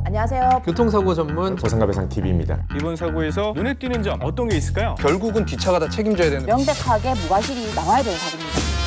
안녕하세요. 교통사고 전문 보상가배상TV입니다. 이번 사고에서 눈에 띄는 점 어떤 게 있을까요? 결국은 뒷차가 다 책임져야 되는. 명백하게 무과실이 나와야 되는 사고입니다.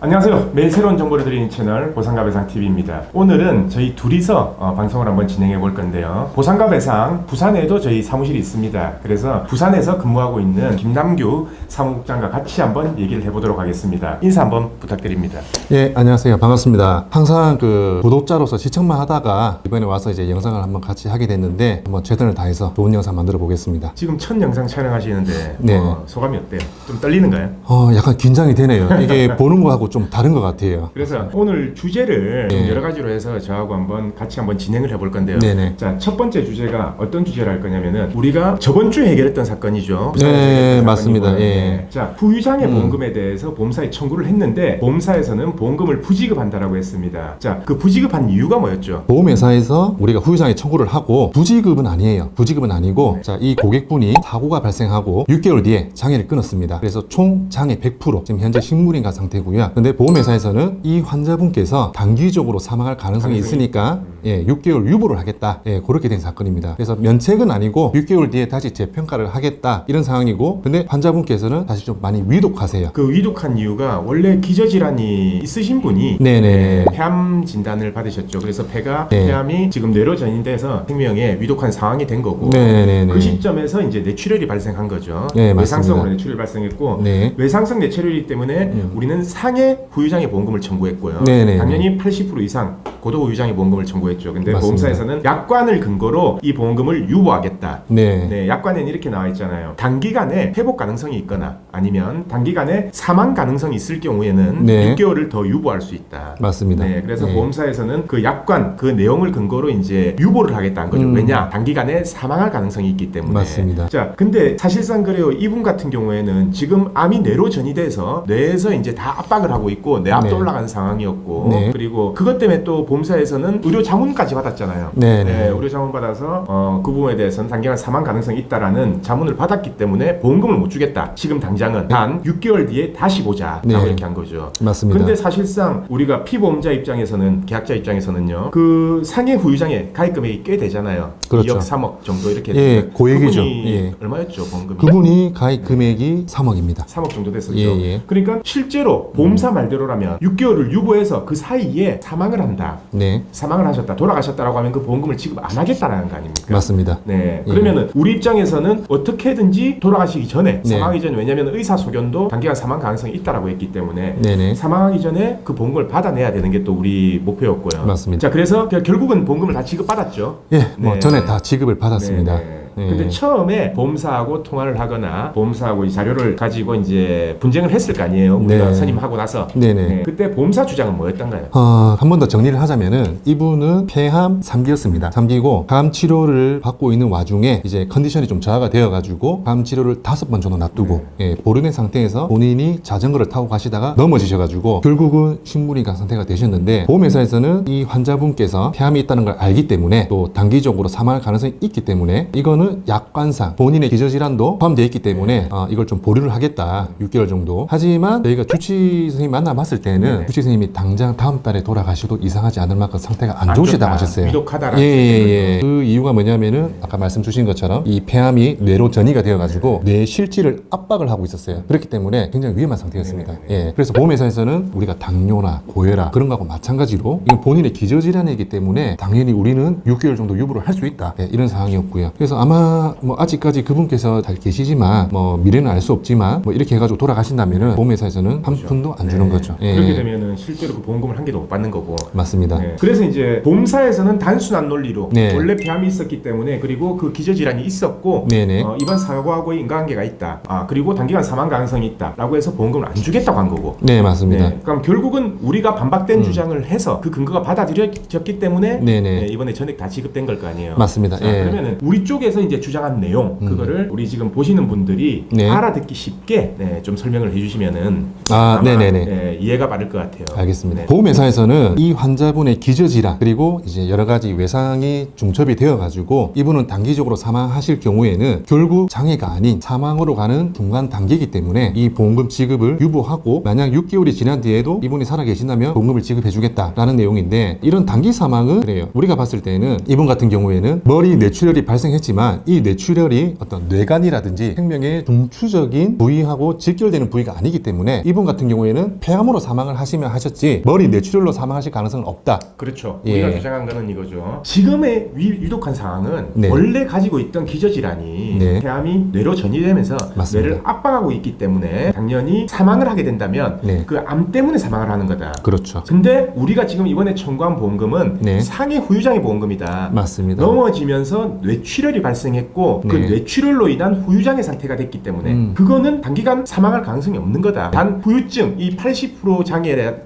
안녕하세요. 매일 새로운 정보를 드리는 채널 보상가배상TV입니다. 오늘은 저희 둘이서 방송을 한번 진행해 볼 건데요. 보상가배상 부산에도 저희 사무실이 있습니다. 그래서 부산에서 근무하고 있는 김남규 사무국장과 같이 한번 얘기를 해보도록 하겠습니다. 인사 한번 부탁드립니다. 예, 안녕하세요. 반갑습니다. 항상 구독자로서 시청만 하다가 이번에 와서 이제 영상을 한번 같이 하게 됐는데 한번 최선을 다해서 좋은 영상 만들어 보겠습니다. 지금 첫 영상 촬영하시는데 네. 소감이 어때요? 좀 떨리는가요? 약간 긴장이 되네요. 이게 보는 거하고 좀 다른 것 같아요. 그래서 오늘 주제를 네. 여러 가지로 해서 저하고 같이 한번 진행을 해볼 건데요. 네네. 자, 첫 번째 주제가 어떤 주제를 할 거냐면은 우리가 저번 주에 해결했던 사건이죠. 네, 맞습니다. 예. 네. 자, 후유장애 보험금에 대해서 보험사에 청구를 했는데 보험사에서는 보험금을 부지급한다라고 했습니다. 자, 그 부지급한 이유가 뭐였죠? 보험회사에서 우리가 후유장애 청구를 하고 부지급은 아니에요. 부지급은 아니고 자, 이 고객분이 사고가 발생하고 6개월 뒤에 장애를 끊었습니다. 그래서 총 장애 100% 지금 현재 식물인가 상태고요. 근데 보험회사에서는 이 환자분께서 단기적으로 사망할 가능성이 있으니까 6개월 유보를 하겠다. 그렇게 된 사건입니다. 그래서 면책은 아니고 6개월 뒤에 다시 재평가를 하겠다 이런 상황이고, 근데 환자분께서는 사실 좀 많이 위독하세요. 그 위독한 이유가 원래 기저질환이 있으신 분이 네네. 폐암 진단을 받으셨죠. 그래서 폐가 네. 폐암이 지금 뇌로 전이돼서 생명에 위독한 상황이 된 거고 네네네. 그 시점에서 이제 뇌출혈이 발생한 거죠. 네, 외상성으로 맞습니다. 뇌출혈이 발생했고 네. 외상성 뇌출혈이기 때문에 우리는 상해 후유장애 보험금을 청구했고요. 네네. 당연히 80% 이상 고도 후유장애 보험금을 청구했죠. 근데 맞습니다. 보험사에서는 약관을 근거로 이 보험금을 유보하겠다. 네. 네, 약관에는 이렇게 나와 있잖아요. 단기간에 회복 가능성이 있거나 아니면 단기간에 사망 가능성이 있을 경우에는 네. 6개월을 더 유보할 수 있다. 맞습니다. 네, 그래서 네. 보험사에서는 그 약관, 그 내용을 근거로 이제 유보를 하겠다는 거죠. 왜냐? 단기간에 사망할 가능성이 있기 때문에. 맞습니다. 자, 근데 사실상 그래요. 이분 같은 경우에는 지금 암이 뇌로 전이돼서 뇌에서 이제 다 압박을 하고 있고 뇌압도 네. 올라간 상황이었고 네. 그리고 그것 때문에 또 보험사에서는 의료 자문까지 받았잖아요. 네. 네, 의료 자문 받아서 그 부분에 대해서는 단기간 사망 가능성이 있다라는 자문을 받았기 때문에 보험금을 못 주겠다. 지금 당장은 단 6개월 뒤에 다시 보자라고 네. 이렇게 한 거죠. 맞습니다. 근데 사실상 우리가 피보험자 입장에서는 계약자 입장에서는요. 그 상해 후유장애 가입 금액이 꽤 되잖아요. 그렇죠. 2억 3억 정도 이렇게 예, 고액이죠. 그분이 예. 얼마였죠, 보험금이? 그분이 가입 금액이 3억입니다. 3억 정도 됐었죠. 예. 그러니까 실제로 보험사 말대로라면 6개월을 유보해서 그 사이에 사망을 한다. 네. 사망을 하셨다. 돌아가셨다라고 하면 그 보험금을 지급 안 하겠다라는 거 아닙니까? 맞습니다. 네. 예. 그러면은 우리 입장에서는 어떻게든지 돌아가시기 전에 네. 사망하기 전에 왜냐면 의사 소견도 단기간 사망 가능성이 있다라고 했기 때문에 네네. 사망하기 전에 그 보험금을 받아내야 되는 게 또 우리 목표였고요. 맞습니다. 자, 그래서 결국은 보험금을 다 지급받았죠. 예, 뭐 네. 전에 다 지급을 받았습니다. 네. 예. 근데 처음에 보험사하고 통화를 하거나 보험사하고 이 자료를 가지고 이제 분쟁을 했을 거 아니에요. 우리가 네. 선임하고 나서. 네네. 네. 그때 보험사 주장은 뭐였던가요? 한 번 더 정리를 하자면은 이분은 폐암 3기였습니다. 3기고 암 치료를 받고 있는 와중에 이제 컨디션이 좀 저하가 되어가지고 암 치료를 5번 정도 놔두고 보르는 상태에서 본인이 자전거를 타고 가시다가 넘어지셔가지고 결국은 식물인간 상태가 되셨는데 보험회사에서는 이 환자분께서 폐암이 있다는 걸 알기 때문에 또 단기적으로 사망할 가능성이 있기 때문에 이거는 약관상 본인의 기저질환도 포함되어 있기 때문에 이걸 좀 보류를 하겠다. 6개월 정도. 하지만 저희가 주치 선생님 만나봤을 때는 네. 주치 선생님이 당장 다음 달에 돌아가셔도 이상하지 않을 만큼 상태가 안 좋으시다고 좋다. 하셨어요. 위독하다라는 예. 그 이유가 뭐냐면은 아까 말씀 주신 것처럼 이 폐암이 뇌로 전이가 되어가지고 뇌 실질을 압박을 하고 있었어요. 그렇기 때문에 굉장히 위험한 상태였습니다. 예. 그래서 보험회사에서는 우리가 당뇨나 고혈압 그런 거하고 마찬가지로 이건 본인의 기저질환이기 때문에 당연히 우리는 6개월 정도 유보를 할 수 있다. 이런 상황이었고요. 그래서 아마 뭐 아직까지 그분께서 잘 계시지만 뭐 미래는 알 수 없지만 뭐 이렇게 해가지고 돌아가신다면은 보험회사에서는 한 푼도 안 주는 거죠. 예. 그렇게 되면은 실제로 그 보험금을 한 개도 못 받는 거고. 맞습니다. 네. 그래서 이제 보험사에서는 단순한 논리로 네. 원래 폐암이 있었기 때문에 그리고 그 기저질환이 있었고 네네. 이번 사고하고의 인과관계가 있다. 그리고 단기간 사망 가능성이 있다라고 해서 보험금을 안 주겠다고 한 거고. 네, 맞습니다. 네. 그럼 결국은 우리가 반박된 주장을 해서 그 근거가 받아들여졌기 때문에 네네. 네, 이번에 전액 다 지급된 걸 거 아니에요. 맞습니다. 자, 예. 그러면은 우리 쪽에서 이제 주장한 내용 그거를 우리 지금 보시는 분들이 네. 알아듣기 쉽게 좀 설명을 해주시면은 아, 아마, 네네네. 이해가 빠를 것 같아요. 알겠습니다. 네. 보험회사에서는 이 환자분의 기저질환 그리고 이제 여러 가지 외상이 중첩이 되어가지고 이분은 단기적으로 사망하실 경우에는 결국 장애가 아닌 사망으로 가는 중간 단계이기 때문에 이 보험금 지급을 유보하고 만약 6개월이 지난 뒤에도 이분이 살아계신다면 보험금을 지급해주겠다라는 내용인데 이런 단기 사망은 그래요. 우리가 봤을 때는 이분 같은 경우에는 머리 뇌출혈이 발생했지만 이 뇌출혈이 어떤 뇌간이라든지 생명의 중추적인 부위하고 직결되는 부위가 아니기 때문에 이분 같은 경우에는 폐암으로 사망을 하시면 하셨지 머리 뇌출혈로 사망하실 가능성은 없다. 그렇죠. 예. 우리가 주장한 거는 이거죠. 지금의 유독한 상황은 네. 원래 가지고 있던 기저질환이 네. 폐암이 뇌로 전이되면서 맞습니다. 뇌를 압박하고 있기 때문에 당연히 사망을 하게 된다면 네. 그 암 때문에 사망을 하는 거다. 그렇죠. 근데 우리가 지금 이번에 청구한 보험금은 네. 상해 후유장애 보험금이다. 맞습니다. 넘어지면서 뇌출혈이 발생했고 그 네. 뇌출혈로 인한 후유장애 상태가 됐기 때문에 그거는 단기간 사망할 가능성이 없는 거다. 단 후유증, 이 80%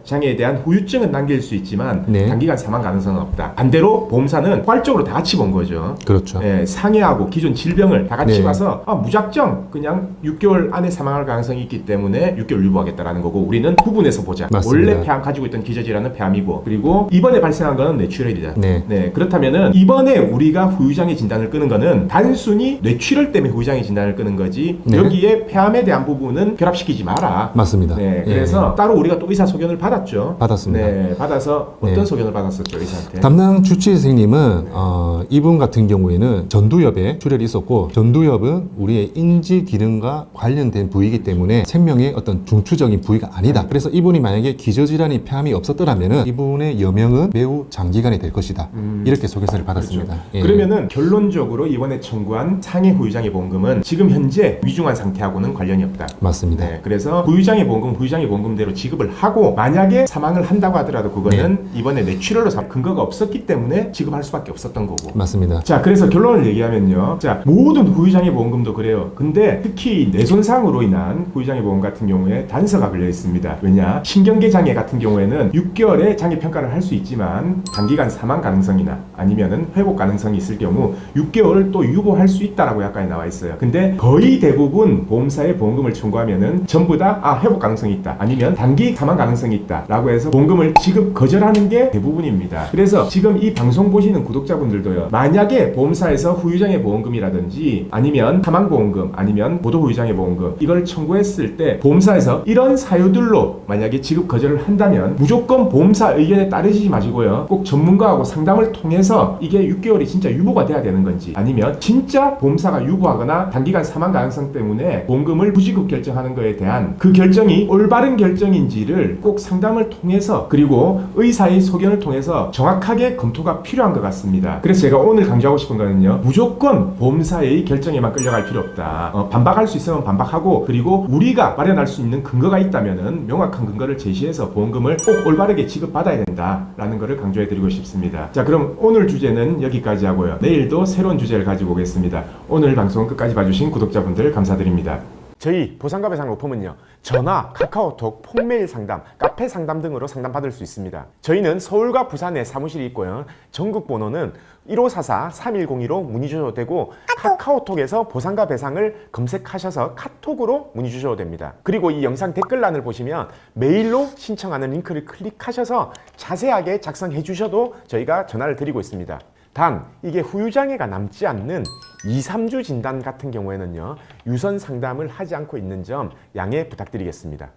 장애에 대한 후유증은 남길 수 있지만 네. 단기간 사망 가능성은 없다. 반대로 보험사는 포괄적으로 다 같이 본 거죠. 그렇죠. 상해하고 기존 질병을 다 같이 네. 봐서 무작정 그냥 6개월 안에 사망할 가능성이 있기 때문에 6개월 유보하겠다라는 거고 우리는 구분해서 보자. 맞습니다. 원래 폐암 가지고 있던 기저질환은 폐암이고 그리고 이번에 발생한 거는 뇌출혈이다. 네. 그렇다면은 이번에 우리가 후유장애 진단을 끄는 거는 단순히 뇌출혈 때문에 후유장애 진단을 끄는 거지 네. 여기에 폐암에 대한 부분은 결합시키지 마라. 맞습니다. 네, 예. 그래서 따로 우리가 또 의사 소견을 받았죠. 받았습니다. 네, 받아서 어떤 네. 소견을 받았었죠, 의사한테? 담당 주치 선생님은 이분 같은 경우에는 전두엽에 출혈이 있었고 전두엽은 우리의 인지 기능과 관련된 부위이기 때문에 생명의 어떤 중추적인 부위가 아니다. 그래서 이분이 만약에 기저질환이 폐암이 없었더라면은 이분의 여명은 매우 장기간이 될 것이다. 이렇게 소개서를 받았습니다. 그렇죠. 예. 그러면은 결론적으로 이번에 청구한 상해 후유장애 보험금은 지금 현재 위중한 상태하고는 관련이 없다. 맞습니다. 네, 그래서 후유장애 보험금대로 지급을 하고 만약에 사망을 한다고 하더라도 그거는 이번에 뇌출혈로 근거가 없었기 때문에 지급할 수밖에 없었던 거고. 맞습니다. 자, 그래서 결론을 얘기하면요. 자, 모든 후유장애 보험금도 그래요. 근데 특히 뇌손상으로 인한 후유장애 보험 같은 경우에 단서가 걸려 있습니다. 왜냐? 신경계 장애 같은 경우에는 6개월의 장애 평가를 할 수 있지만 단기간 사망 가능성이나 아니면은 회복 가능성이 있을 경우 6개월을 또 유보할 수 있다라고 약관에 나와 있어요. 근데 거의 대부분 보험사에 보험금을 청구하면은 전부 다 회복 가능성이 있다. 아니면 단기 사망 가능성이 있다라고 해서 보험금을 지급 거절하는 게 대부분입니다. 그래서 지금 이 방송 보시는 구독자분들도요. 만약에 보험사에서 후유장애 보험금이라든지 아니면 사망보험금 아니면 보도후유장애 보험금 이걸 청구했을 때 보험사에서 이런 사유들로 만약에 지급 거절을 한다면 무조건 보험사 의견에 따르시지 마시고요. 꼭 전문가하고 상담을 통해서 이게 6개월이 진짜 유보가 돼야 되는 건지 아니면 진짜 보험사가 유보하거나 단기간 사망 가능성 때문에 보험금을 부지급 결정하는 거에 대한 그 결정이 올바른 결정인지를 꼭 상담을 통해서 그리고 의사의 소견을 통해서 정확하게 검토가 필요한 것 같습니다. 그래서 제가 오늘 강조하고 싶은 거는요. 무조건 보험사의 결정에만 끌려갈 필요 없다. 반박할 수 있으면 반박하고 그리고 우리가 마련할 수 있는 근거가 있다면은 명확한 근거를 제시해서 보험금을 꼭 올바르게 지급받아야 된다라는 것을 강조해드리고 싶습니다. 자, 그럼 오늘 주제는 여기까지 하고요. 내일도 새로운 주제를 가지고 오겠습니다. 오늘 방송 끝까지 봐주신 구독자분들 감사드립니다. 저희 보상가배상 로펌은요. 전화, 카카오톡, 폰메일 상담, 카페 상담 등으로 상담받을 수 있습니다. 저희는 서울과 부산에 사무실이 있고요. 전국 번호는 1544-3102로 문의 주셔도 되고 카카오톡에서 보상가배상을 검색하셔서 카톡으로 문의 주셔도 됩니다. 그리고 이 영상 댓글란을 보시면 메일로 신청하는 링크를 클릭하셔서 자세하게 작성해 주셔도 저희가 전화를 드리고 있습니다. 단 이게 후유장애가 남지 않는 2-3주 진단 같은 경우에는요 유선 상담을 하지 않고 있는 점 양해 부탁드리겠습니다.